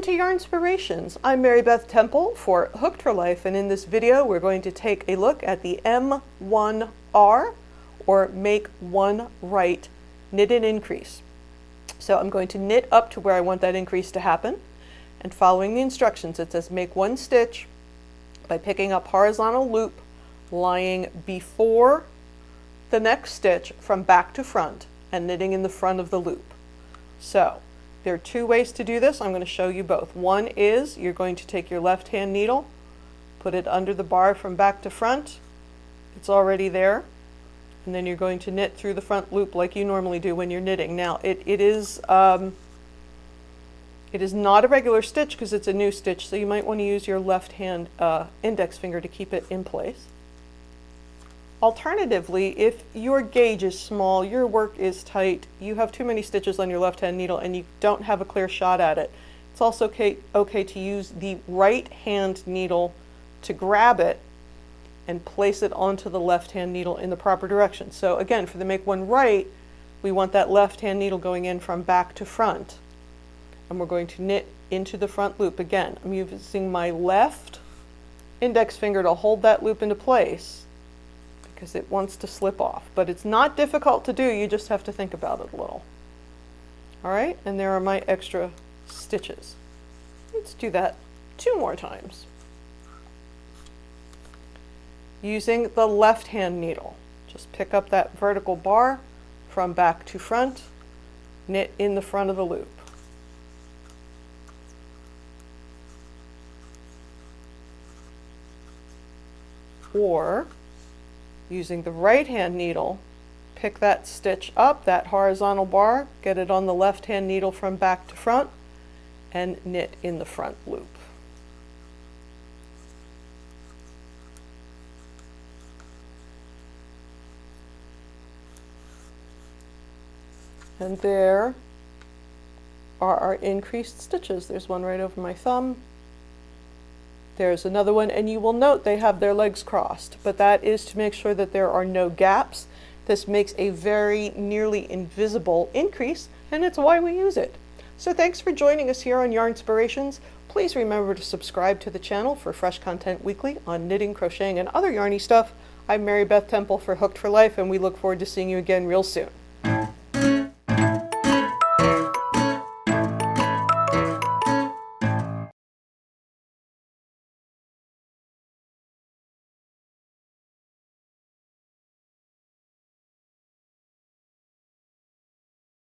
to Yarnspirations. I'm Mary Beth Temple for Hooked for Life, and in this video we're going to take a look at the M1R, or Make One Right knitted increase. So I'm going to knit up to where I want that increase to happen, and following the instructions it says make one stitch by picking up horizontal loop lying before the next stitch from back to front and knitting in the front of the loop. So there are two ways to do this. I'm going to show you both. One is you're going to take your left hand needle, put it under the bar from back to front. It's already there. And then you're going to knit through the front loop like you normally do when you're knitting. Now it is not a regular stitch because it's a new stitch, so you might want to use your left hand index finger to keep it in place. Alternatively, if your gauge is small, your work is tight, you have too many stitches on your left hand needle and you don't have a clear shot at it, it's also okay to use the right hand needle to grab it and place it onto the left hand needle in the proper direction. So again, for the Make One Right, we want that left hand needle going in from back to front. And we're going to knit into the front loop. Again, I'm using my left index finger to hold that loop into place because it wants to slip off. But it's not difficult to do, you just have to think about it a little. Alright, and there are my extra stitches. Let's do that 2 more times. Using the left hand needle, just pick up that vertical bar from back to front, knit in the front of the loop. Or using the right hand needle, pick that stitch up, that horizontal bar, get it on the left hand needle from back to front, and knit in the front loop. And there are our increased stitches. There's one right over my thumb. There's another one, and you will note they have their legs crossed, but that is to make sure that there are no gaps. This makes a very nearly invisible increase, and it's why we use it. So thanks for joining us here on Yarnspirations. Please remember to subscribe to the channel for fresh content weekly on knitting, crocheting, and other yarny stuff. I'm Mary Beth Temple for Hooked for Life, and we look forward to seeing you again real soon.